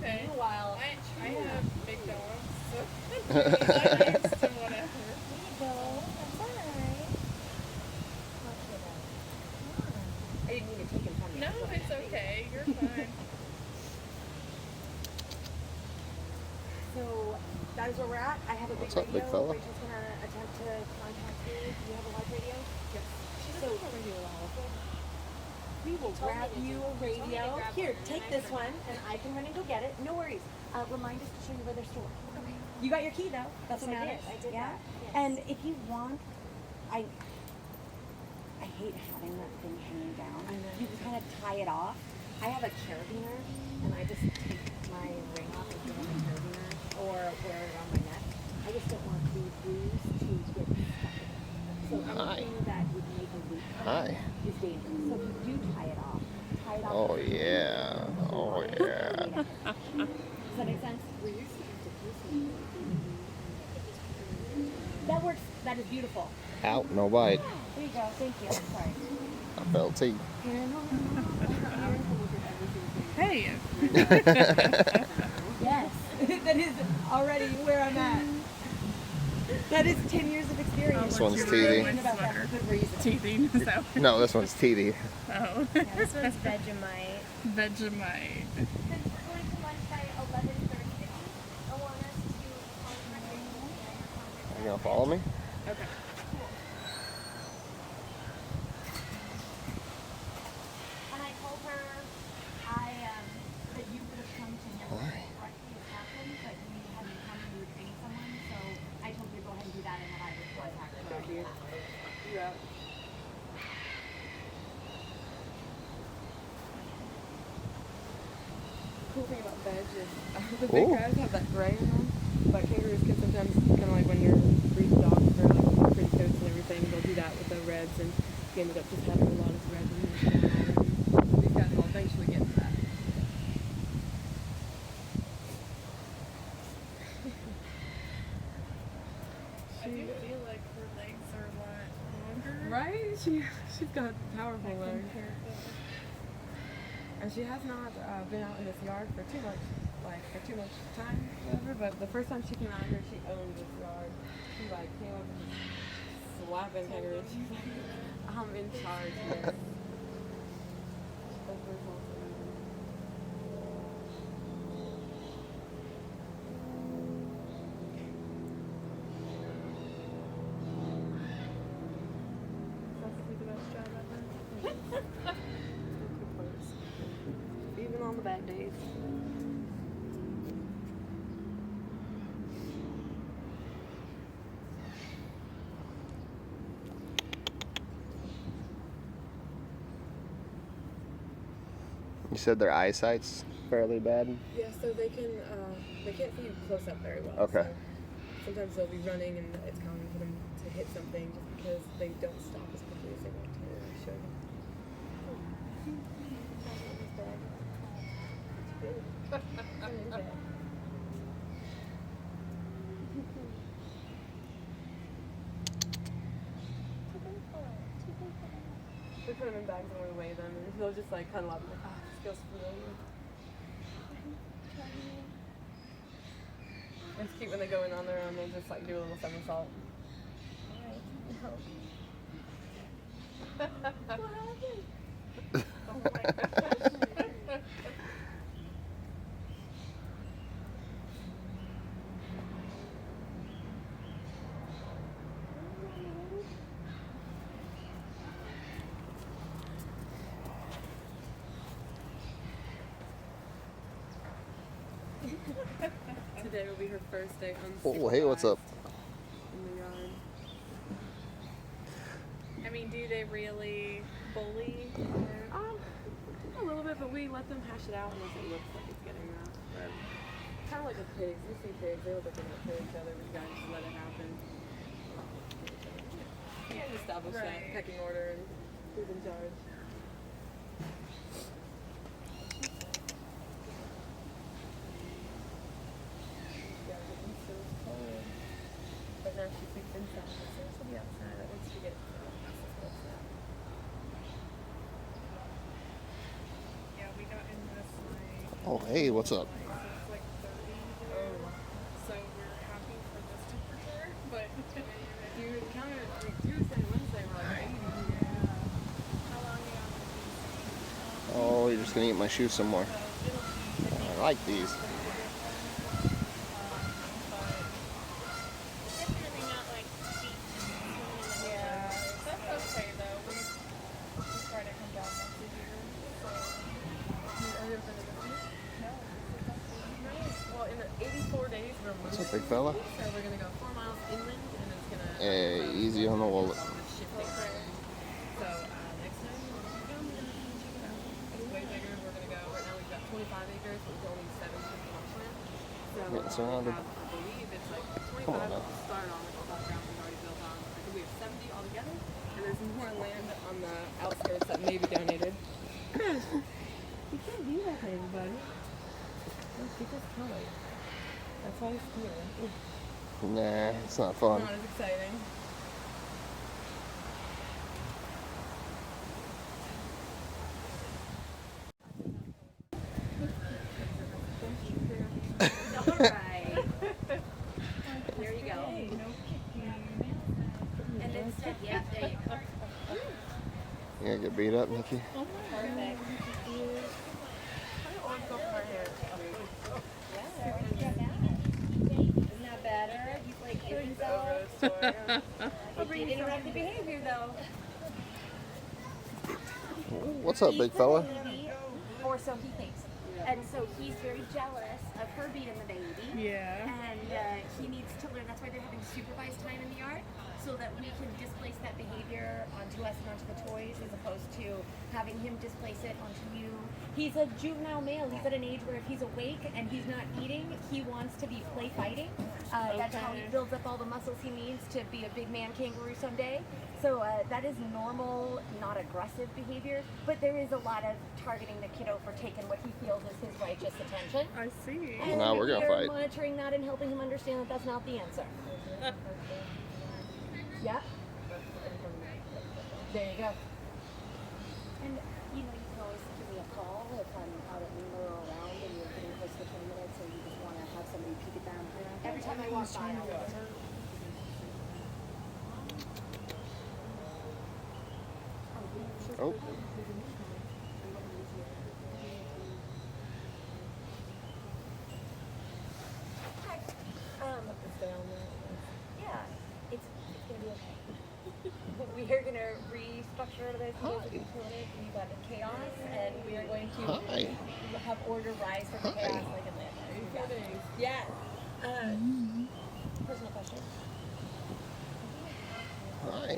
Okay. Meanwhile, I have big dogs, so I'm used to whatever. go. That's alright. I didn't mean to take him from you. No, it's okay. You're fine. So that is where we're at. I have a big What's up, radio. big fella? Rachel's gonna attempt to contact you. Do you have a live radio? Yes. She doesn't have a radio at all. We will grab you a radio. Here, take this one, and I can run and go get it. No worries. Remind us to show you where they're stored. Okay. You got your key though. That's what matters. I did yeah? that. Yes. And if you want, I hate having that thing hanging down. I know. You can kind of tie it off. I have a carabiner, and I just take my ring off and put it on the carabiner, or wear it on my neck. I just don't want the blues to get stuck in it. So anything that would make a loop is dangerous. So if you do tie it off. Oh yeah. Oh yeah. Does that make sense? That works. That is beautiful. Out, no bite. There you go. Thank you. Sorry. I felt teeth. Hey. Yes. That is already where I'm at. That is 10 years of experience. This one's You're TD. my About that for good reason. Teething, so. No, this one's TD. Oh. Yeah, this one's Vegemite. Vegemite. Since we're going to lunch by 11:30, I want us to contact Are you gonna follow me? Okay. And I told her that you could have come to him directly as happened, but you hadn't come and you were training someone, so I told you to go ahead and do that and that I would contact her. Yeah. Cool thing about veg is the big guys have that gray in them, but kangaroos can sometimes, kind of like when you're breeding dogs for like pretty coats and everything, they'll do that with the reds, and you ended up just having a lot of red in them. These guys will eventually get to that. I do feel like her legs are a lot longer. Right? She's got powerful legs. And she has not been out in this yard for too much time, whatever. But the first time she came out here, she owned this yard. She like came up and just slapping kangaroos. She's like, I'm in charge here. That's very cool. Even on the bad days. You said their eyesight's fairly bad. Yeah, so they can't see you close up very well. Okay. So sometimes they'll be running and it's common for them to hit something just because they don't stop as quickly as they want to show you. We put them in bags and we weigh them, and they'll just like cuddle up and like, oh, this feels familiar. It's cute when they go in on their own, they'll just like do a little somersault. What happened? Oh my gosh. Today will be her first day Oh, hey, what's up? in the yard. I mean, do they really bully? A little bit, but we let them hash it out unless it looks like it's getting rough. But kind of like with pigs. You see pigs, they look like they're gonna kill each other, but you gotta just let it happen. You gotta establish that pecking order and who's in charge. But now she sleeps inside, so she'll be outside. Once she gets Yeah, we got in this like. Oh, hey, what's up? gonna eat my shoe some more. I like these. Definitely not like feet swimming in the Yeah, that's okay though. We try to come down once a year. So, are you ever been to the sea? No. Nice. Well, in the 84 days we're moving. What's up, big fella? So we're gonna go 4 miles inland, and it's gonna. Hey, easy on the wallet. Shifting. So next time we're gonna come and check it out. It's way bigger. We're gonna go. Right now we've got 25 acres, but it's only 7 50 on plant. So Getting surrounded. I believe it's like Come on 25 now. to start on with all that ground we've already built on. I think we have 70 altogether, and there's more land on the outskirts that may be donated. You can't do that to anybody. Don't keep us tight. That's why it's here. Nah, it's not fun. Not as exciting. Alright. There you go. And then step, yeah, there you go. You gonna get beat up, Nikki? Perfect. Isn't that better? He's like, isn't that? He did interrupt the behavior though. What's up, big fella? Or so he thinks. And so he's very jealous of her being the baby. Yeah. And he needs to learn. That's why they're having supervised time in the yard, so that we can displace that behavior onto us and onto the toys, as opposed to having him displace it onto you. He's a juvenile male. He's at an age where if he's awake and he's not eating, he wants to be play fighting. That's how he builds up all the muscles he needs to be a big man kangaroo someday. So that is normal, not aggressive behavior, but there is a lot of targeting the kiddo for taking what he feels is his righteous attention. I see. And Now we're gonna we are fight. monitoring that and helping him understand that that's not the answer. Yeah. There you go. And you know, you can always give me a call if I'm out at Lemur or around and you're getting close to 20 minutes, or you just want to have somebody peek at them. Every time I walk by, I'll look. Oh. Yeah, it's gonna be okay. We are gonna restructure this music clinic. We've got chaos, and we are going to Hi. have order rise from the chaos like Atlanta. Yeah. Personal question. Hi.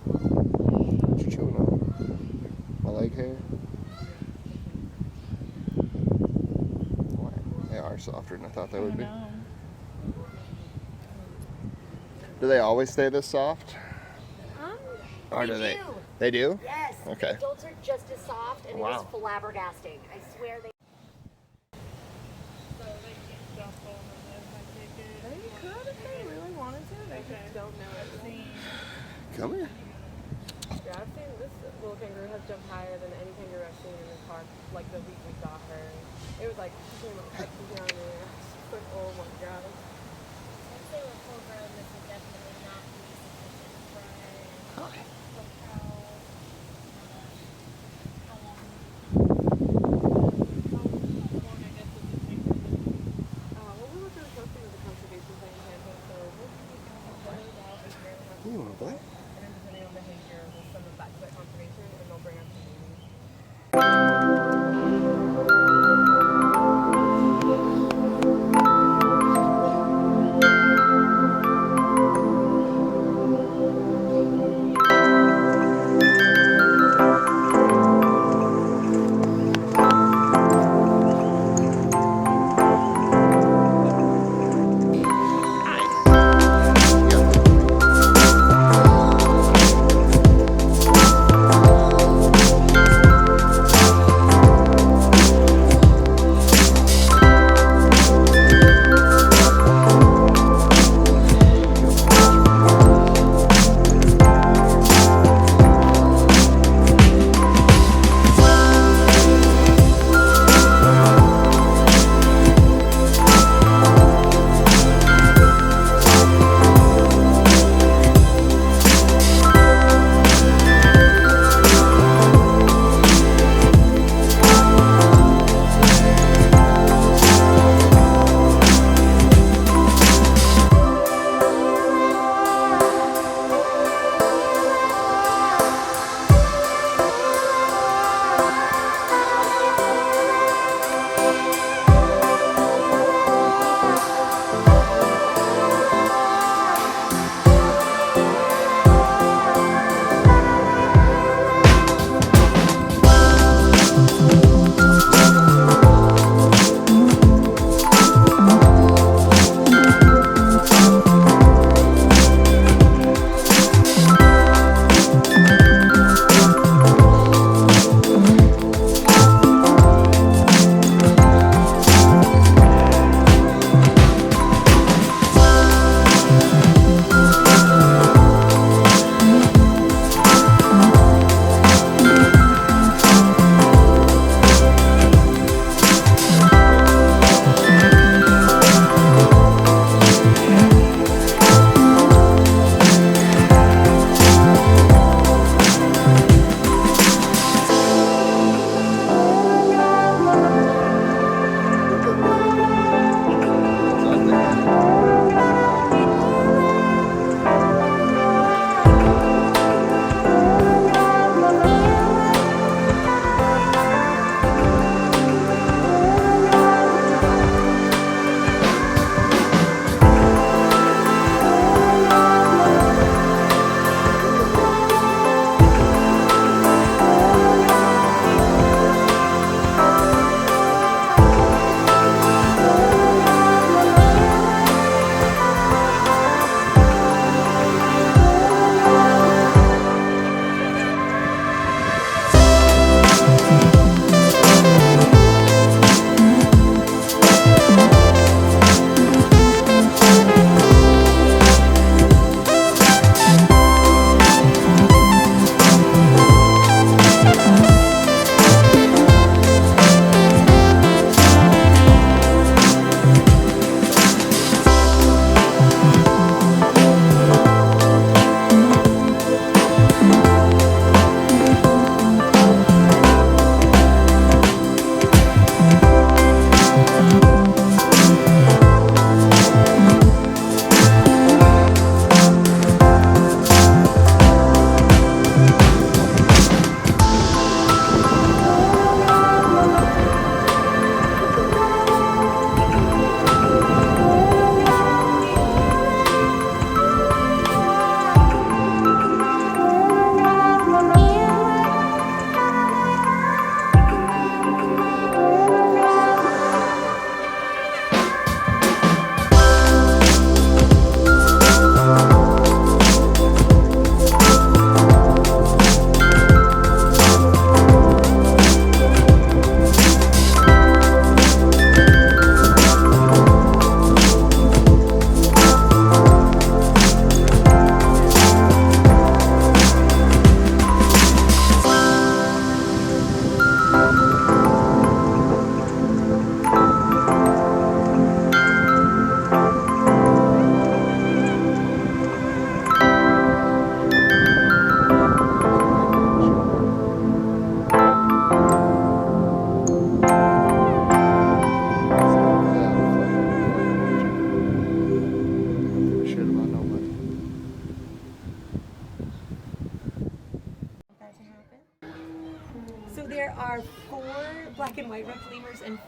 What you chewing on? My leg hair? They are softer than I thought they would be. Do they always stay this soft? Or do they? They do? Yes. Okay. The adults are just as soft, and it Wow. is flabbergasting. I swear they. So they keep stuff on them if I take it. They could if they really wanted to. They just don't know it. Come here. Yeah, I've seen this little kangaroo has jumped higher than any kangaroo I've seen in the park. Like the week we got her, it was like she came up down there. Like, oh my god. Once they were full grown, this would definitely not be sufficient for Hi. like how long I guess does it take them? Well, we were really close to the conservation plan campaign, so we'll see how it goes out. It's very much. You want to play? And then depending on behavior, we'll send them back to that conservation, and they'll bring us some babies.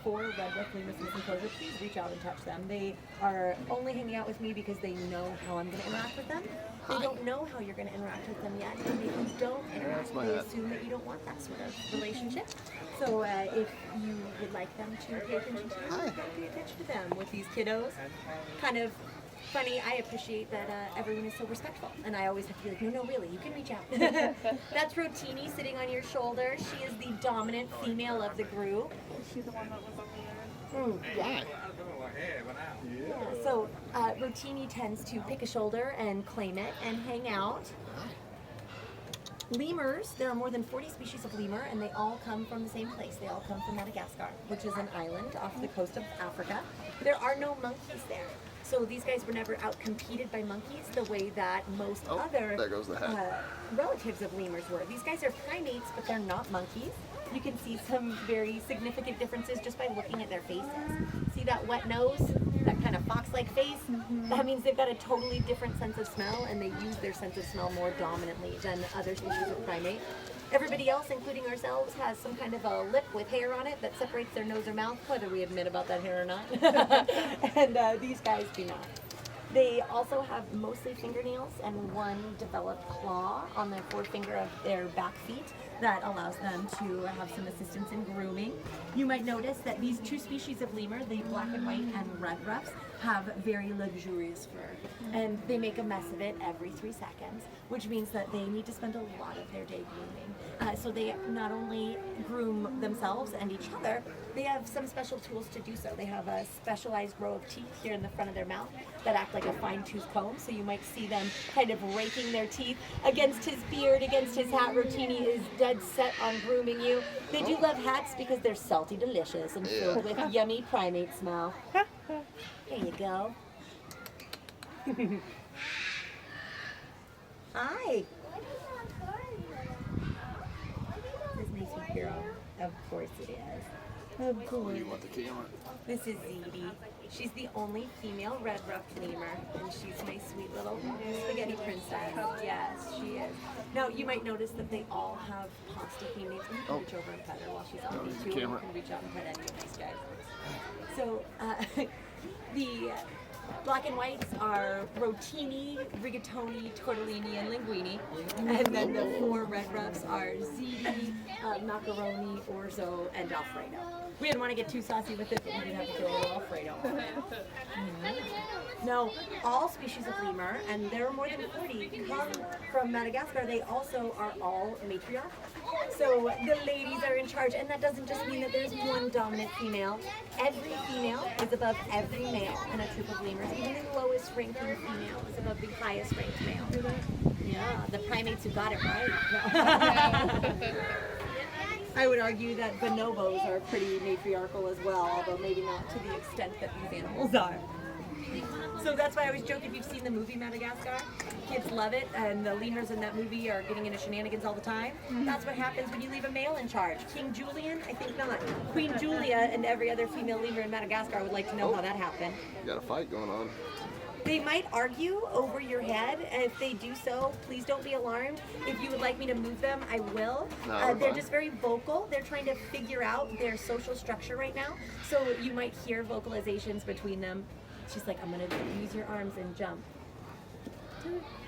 4 red-ruffed lemurs in this enclosure, please reach out and touch them. They are only hanging out with me because they know how I'm going to interact with them. They don't know how you're going to interact with them yet, and if you don't interact, they assume that you don't want that sort of relationship. So if you would like them to pay attention to you, you gotta pay attention to them with these kiddos. Kind of funny, I appreciate that everyone is so respectful, and I always have to be like, no, really, you can reach out. That's Rotini sitting on your shoulder. She is the dominant female of the group. She's the one that was over there. Yeah. So Rotini tends to pick a shoulder and claim it and hang out. Lemurs, there are more than 40 species of lemur, and they all come from the same place. They all come from Madagascar, which is an island off the coast of Africa. There are no monkeys there. So these guys were never out-competed by monkeys the way that most other there goes the head. relatives of lemurs were. These guys are primates, but they're not monkeys. You can see some very significant differences just by looking at their faces. See that wet nose? That kind of fox-like face? That means they've got a totally different sense of smell, and they use their sense of smell more dominantly than other species of primate. Everybody else, including ourselves, has some kind of a lip with hair on it that separates their nose or mouth, whether we admit about that hair or not. And these guys do not. They also have mostly fingernails and one developed claw on their forefinger of their back feet that allows them to have some assistance in grooming. You might notice that these 2 species of lemur, the black and white and red ruffs, have very luxurious fur, and they make a mess of it every 3 seconds, which means that they need to spend a lot of their day grooming. So they not only groom themselves and each other, they have some special tools to do so. They have a specialized row of teeth here in the front of their mouth that act like a fine-tooth comb, so you might see them kind of raking their teeth against his beard, against his hat. Rotini is dead set on grooming you. They do love hats because they're salty delicious and filled with yummy primate smell. Here you go. Hi. This makes me girl. Of course it is. Of course. You want the camera? This is Zedie. She's the only female red-ruffed lemur, and she's my sweet little spaghetti princess. Yes, she is. Now, you might notice that they all have pasta theme names. You can reach over and pet her while she's on me, too. You can reach out and pet any of these guys. So, the black and whites are rotini, rigatoni, tortellini, and linguini. And then the 4 red ruffs are ziti, macaroni, orzo, and alfredo. We didn't want to get too saucy with it, but we did have to throw a little alfredo on it. Now, all species of lemur, and there are more than 40, come from Madagascar. They also are all matriarchal. So the ladies are in charge, and that doesn't just mean that there's one dominant female. Every female is above every male in a troop of lemurs. Even the lowest ranking female is above the highest ranked male. Yeah, the primates who got it right. I would argue that bonobos are pretty matriarchal as well, although maybe not to the extent that these animals are. So that's why I always joke, if you've seen the movie Madagascar, kids love it, and the lemurs in that movie are getting into shenanigans all the time. That's what happens when you leave a male in charge. King Julian? I think not. Queen Julia and every other female lemur in Madagascar would like to know how that happened. You got a fight going on. They might argue over your head, and if they do so, please don't be alarmed. If you would like me to move them, I will. No, they're just very vocal. They're trying to figure out their social structure right now, so you might hear vocalizations between them. She's like, I'm going to use your arms and jump.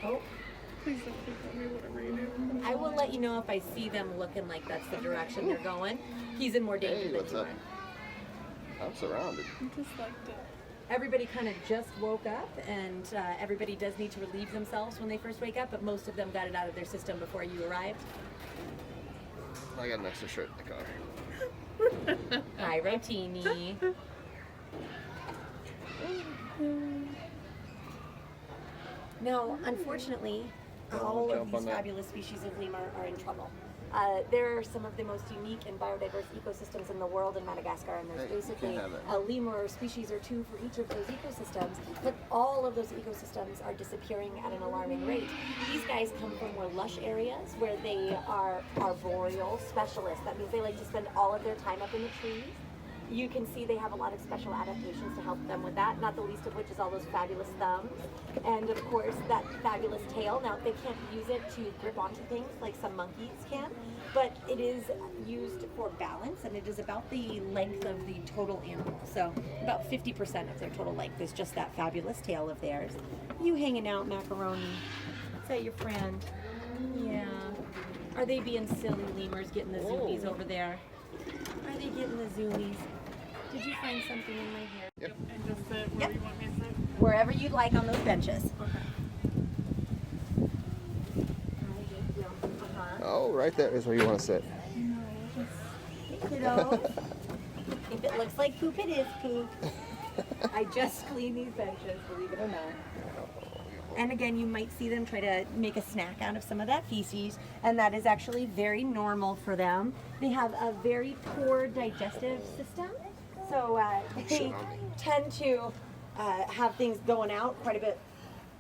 Oh. Please don't pick on me, whatever you do. I will let you know if I see them looking like that's the direction they're going. He's in more danger than what's you up? are. I'm surrounded. I just liked it. Everybody kind of just woke up, and everybody does need to relieve themselves when they first wake up, but most of them got it out of their system before you arrived. I got an extra shirt in the car. Hi, Rotini. Now, unfortunately, all of these fabulous species of lemur are in trouble. There are some of the most unique and biodiverse ecosystems in the world in Madagascar, and there's basically a lemur or species or 2 for each of those ecosystems, but all of those ecosystems are disappearing at an alarming rate. These guys come from more lush areas where they are arboreal specialists. That means they like to spend all of their time up in the trees. you can see they have a lot of special adaptations to help them with that, not the least of which is all those fabulous thumbs. And of course, that fabulous tail. Now, they can't use it to grip onto things like some monkeys can, but it is used for balance, and it is about the length of the total animal. So about 50% of their total length is just that fabulous tail of theirs. You hanging out, Macaroni. Is that your friend? Yeah. Are they being silly lemurs getting the zoomies over there? Are they getting the zoomies? Did you find something in my hair? Yep. And just sit where you want me to sit? Wherever you'd like on those benches. Oh, right there is where you want to sit. Hey, kiddo. If it looks like poop, it is poop. I just cleaned these benches, believe it or not. And again, you might see them try to make a snack out of some of that feces, and that is actually very normal for them. They have a very poor digestive system, so they tend to have things going out quite a bit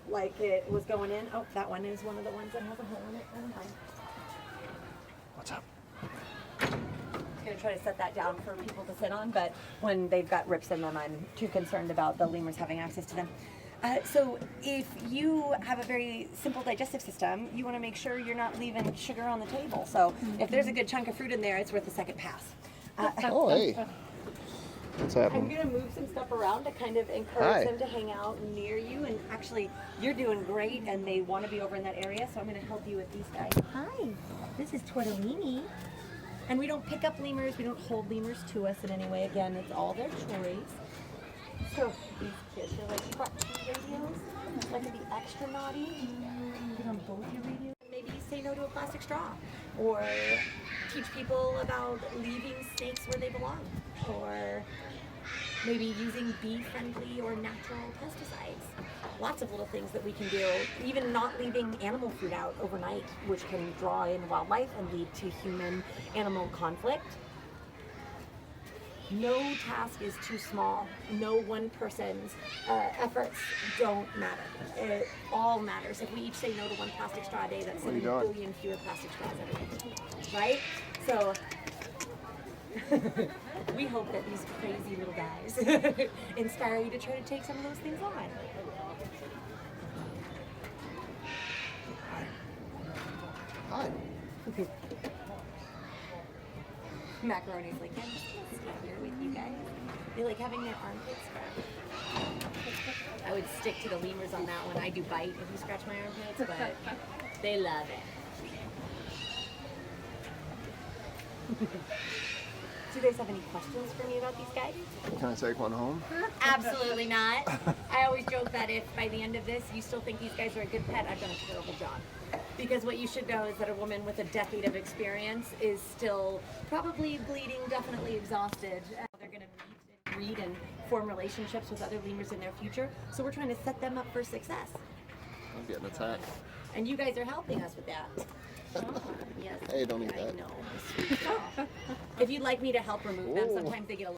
like it was going in. Oh, that one is one of the ones that has a hole in it. Never mind. What's up? I'm going to try to set that down for people to sit on, but when they've got rips in them, I'm too concerned about the lemurs having access to them. So if you have a very simple digestive system, you want to make sure you're not leaving sugar on the table. So if there's a good chunk of fruit in there, it's worth a second pass. Oh, hey. What's I'm happening? going to move some stuff around to kind of encourage them to hang out near you. And actually, you're doing great, and they want to be over in that area, so I'm going to help you with these guys. Hi, this is Tortellini. And we don't pick up lemurs. We don't hold lemurs to us in any way. Again, it's all their choice. So these kids are like scratching radios, like to be extra naughty. Get on both your radios. Maybe say no to a plastic straw, or teach people about leaving snakes where they belong, or maybe using bee-friendly or natural pesticides. Lots of little things that we can do. Even not leaving animal food out overnight, which can draw in wildlife and lead to human-animal conflict. No task is too small. No one person's efforts don't matter. It all matters. If we each say no to one plastic straw a day, that's 7 billion fewer plastic straws every day, right? So we hope that these crazy little guys inspire you to try to take some of those things on. Hi. Macaroni's like, I'm just gonna stay here with you guys. They like having their armpits scratched. I would stick to the lemurs on that one. I do bite if you scratch my armpits, but they love it. Do you guys have any questions for me about these guys? Can I take one home? Absolutely not. I always joke that if by the end of this you still think these guys are a good pet, I've done a terrible job. Because what you should know is that a woman with a decade of experience is still probably bleeding, definitely exhausted. They're going to meet and breed and form relationships with other lemurs in their future. So we're trying to set them up for success. I'm getting attacked. And you guys are helping us with that. Oh, yes. Hey, don't eat that. I know. If you'd like me to help remove them, sometimes they get a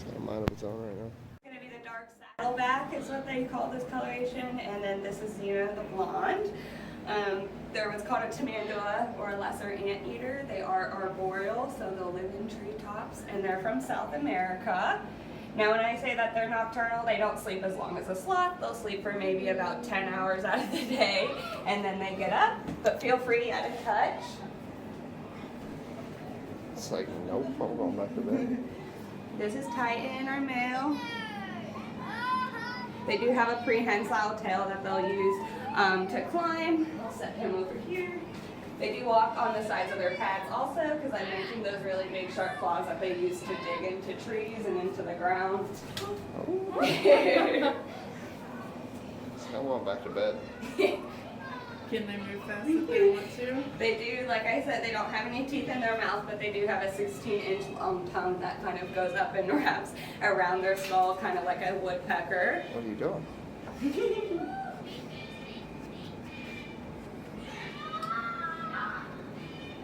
got a mind of its own right now. It's going to be the dark saddleback is what they call this coloration, and then this is, you know, the blonde. They're what's called a tamandua, or a lesser anteater. They are arboreal, so they'll live in treetops, and they're from South America. Now when I say that they're nocturnal, they don't sleep as long as a sloth. They'll sleep for maybe about 10 hours out of the day, and then they get up, but feel free to add a touch. It's like, nope, I'm going back to bed. This is Titan, our male. They do have a prehensile tail that they'll use to climb. I'll set him over here. They do walk on the sides of their pads also, because I mentioned those really big sharp claws that they use to dig into trees and into the ground. Oh. I'm going back to bed. Can they move fast if they want to? They do, like I said, they don't have any teeth in their mouth, but they do have a 16-inch long tongue that kind of goes up and wraps around their skull, kind of like a woodpecker. What are you doing?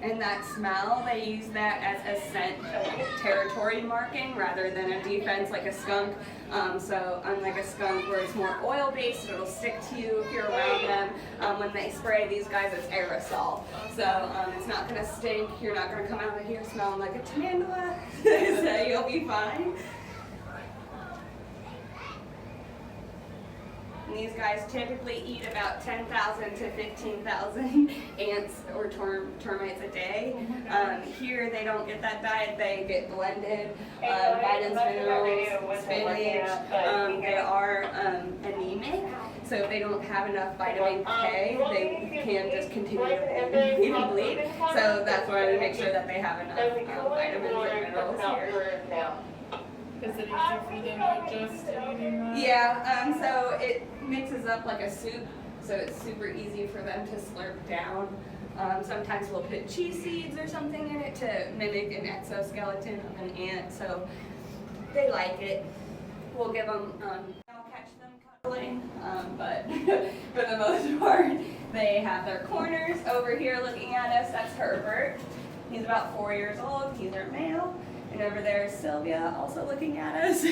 And that smell, they use that as a scent, like a territory marking rather than a defense like a skunk. So unlike a skunk where it's more oil-based, it'll stick to you if you're around them. When they spray these guys, it's aerosol. So it's not gonna stink. You're not gonna come out of here smelling like a tamandua. So you'll be fine. And these guys typically eat about 10,000 to 15,000 ants or termites a day. Here they don't get that diet, they get blended, vitamins, minerals, spinach. They are anemic, so if they don't have enough vitamin K, they can just continue to even bleed. So that's why we make sure that they have enough vitamins and minerals here. Is it easy for them to adjust to eating that? Yeah, so it mixes up like a soup, so it's super easy for them to slurp down. Sometimes we'll put cheese seeds or something in it to mimic an exoskeleton of an ant, so they like it. We'll give them, I'll catch them cuddling, but for the most part, they have their corners. Over here looking at us, that's Herbert. He's about 4 years old, he's our male. And over there is Sylvia, also looking at us.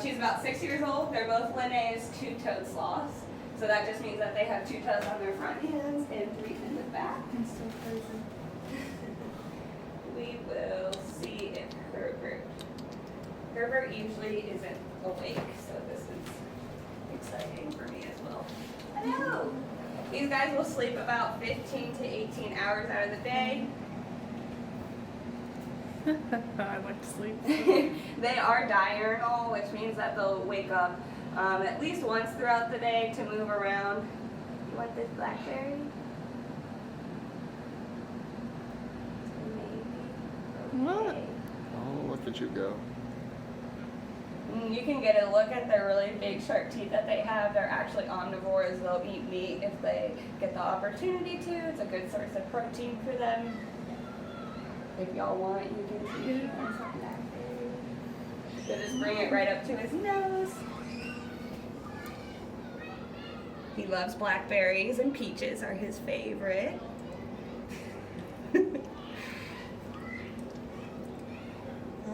She's about 6 years old. They're both Linnaeus two-toed sloths. So that just means that they have 2 toes on their front hands and 3 in the back. That's so crazy. We will see if Herbert usually isn't awake, so this is exciting for me as well. Hello! These guys will sleep about 15 to 18 hours out of the day. I like to sleep. They are diurnal, which means that they'll wake up at least once throughout the day to move around. You want this blackberry? What? Oh, look at you go. You can get a look at their really big sharp teeth that they have. They're actually omnivores. They'll eat meat if they get the opportunity to. It's a good source of protein for them. If y'all want, you can see it. So just bring it right up to his nose. He loves blackberries, and peaches are his favorite.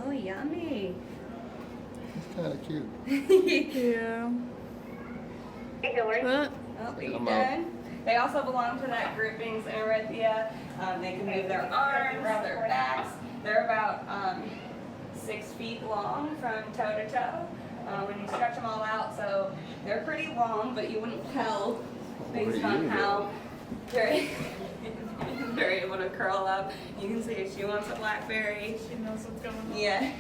Oh, yummy. It's kind of cute. Yeah. What? Oh, are you I'm done? They also belong to that grouping Xenoerithia. They can move their arms, their backs. They're about 6 feet long from toe to toe when you stretch them all out. So they're pretty long, but you wouldn't tell based on how they're able to curl up. You can see if she wants a blackberry. She knows what's going on. Yeah.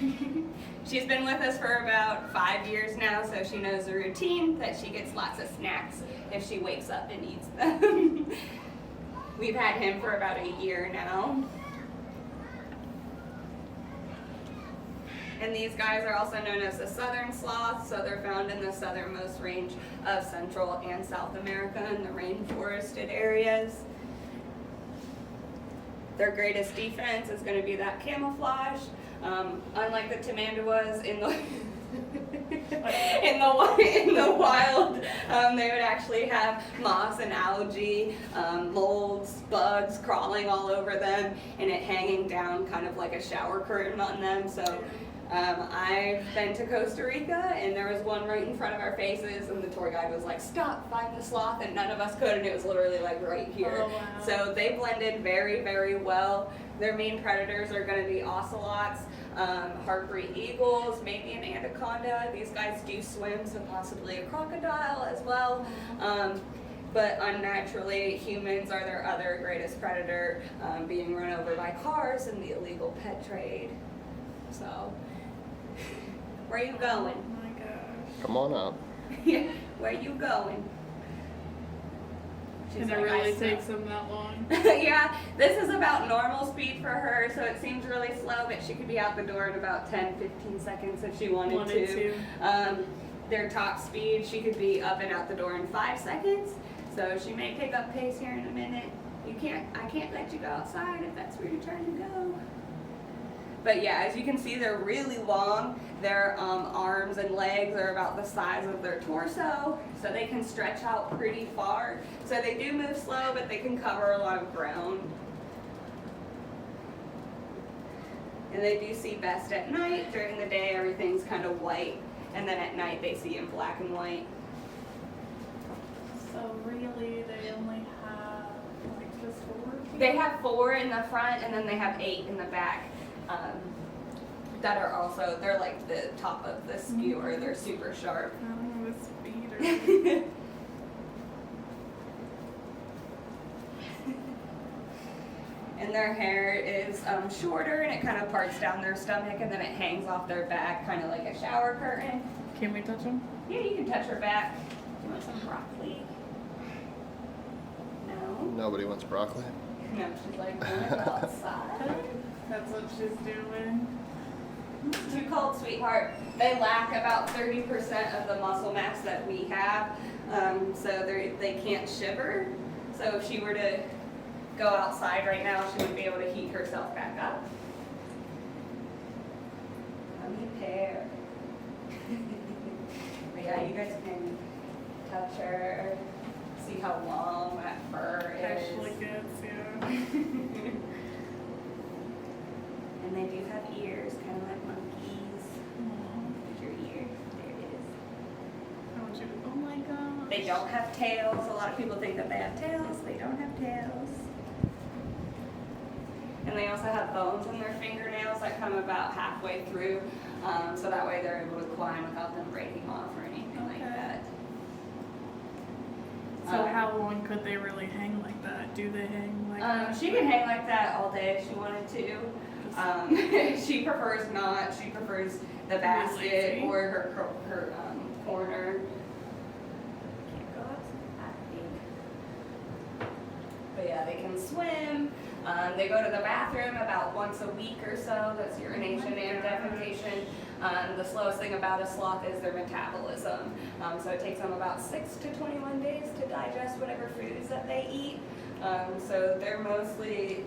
She's been with us for about 5 years now, so she knows the routine that she gets lots of snacks if she wakes up and eats them. We've had him for about a year now. And these guys are also known as the southern sloth, so they're found in the southernmost range of Central and South America in the rainforested areas. Their greatest defense is going to be that camouflage. Unlike the tamanduas in the in the wild, they would actually have moss and algae, molds, bugs crawling all over them, and it hanging down kind of like a shower curtain on them. So I've been to Costa Rica, and there was one right in front of our faces, and the tour guide was like, "Stop, find the sloth," and none of us could, and it was literally like right here. Oh, wow. So they blended very, very well. Their main predators are going to be ocelots, harpy eagles, maybe an anaconda. These guys do swim, so possibly a crocodile as well. But unnaturally, humans are their other greatest predator, being run over by cars and the illegal pet trade. So, where are you going? Oh my gosh. Come on up. Yeah, where are you going? She's Can it like, "I really smell." take them that long? Yeah, this is about normal speed for her, so it seems really slow, but she could be out the door in about 10-15 seconds if she wanted to. Their top speed, she could be up and out the door in 5 seconds, so she may pick up pace here in a minute. I can't let you go outside if that's where you're trying to go. But yeah, as you can see, they're really long. Their arms and legs are about the size of their torso, so they can stretch out pretty far. So they do move slow, but they can cover a lot of ground. And they do see best at night. During the day, everything's kind of white, and then at night they see in black and white. So really, they only have like just 4 feet? They have 4 in the front, and then they have 8 in the back. That are also, they're like the top of the skewer. They're super sharp. I don't know what speed or And their hair is shorter, and it kind of parts down their stomach, and then it hangs off their back, kind of like a shower curtain. Can we touch them? Yeah, you can touch her back. You want some broccoli? No? Nobody wants broccoli. No, she's like, wanna go outside? That's what she's doing. Too cold, sweetheart. They lack about 30% of the muscle mass that we have, so they can't shiver. So if she were to go outside right now, she would be able to heat herself back up. Tummy pear. But yeah, you guys can touch her, see how long that fur is. Actually gets, yeah. And they do have ears, kind of like monkeys. There's your ear. There it is. I want you to, oh my gosh. They don't have tails. A lot of people think that they have tails. They don't have tails. And they also have bones in their fingernails that come about halfway through, so that way they're able to climb without them breaking off or anything like that. So how long could they really hang like that? Do they hang like that? She can hang like that all day if she wanted to. She prefers not. She prefers the basket or her corner. Can't go outside. But yeah, they can swim. They go to the bathroom about once a week or so. That's urination and defecation. The slowest thing about a sloth is their metabolism. So it takes them about 6 to 21 days to digest whatever foods that they eat. So they're mostly,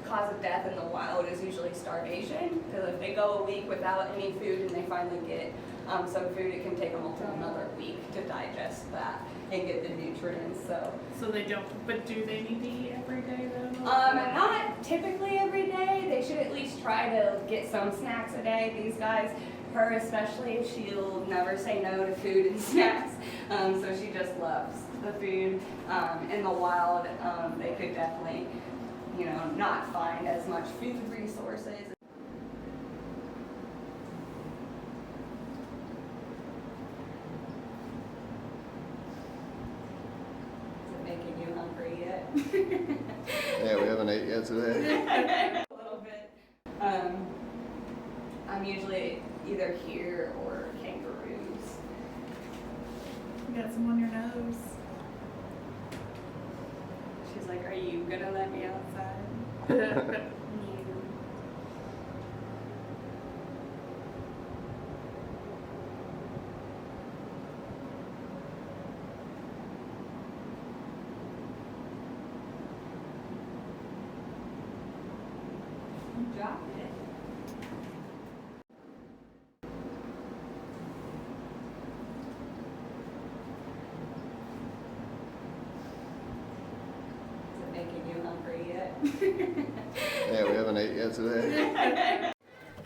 cause of death in the wild is usually starvation. Because if they go a week without any food and they finally get some food, it can take them up to another week to digest that and get the nutrients. So they don't, but do they need to eat every day though? Not typically every day. They should at least try to get some snacks a day. These guys, her especially, she'll never say no to food and snacks. So she just loves the food. In the wild, they could definitely, not find as much food resources. Making you hungry yet? Yeah, we haven't ate yet today. A little bit. I'm usually either here or kangaroos. You got some on your nose. She's like, are you gonna let me outside? Drop it. Is it making you hungry yet? Yeah, we haven't ate yet today.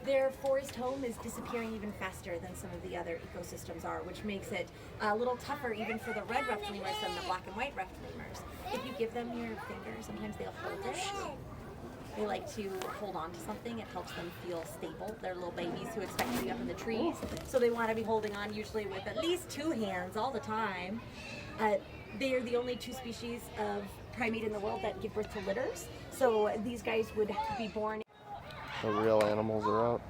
Their forest home is disappearing even faster than some of the other ecosystems are, which makes it a little tougher even for the red ruffed lemurs than the black and white ruffed lemurs. If you give them your finger, sometimes they'll hold it. They like to hold on to something. It helps them feel stable. They're little babies who expect to be up in the trees, so they want to be holding on usually with at least 2 hands all the time. They are the only 2 species of primate in the world that give birth to litters. So these guys would be born. The real animals are out.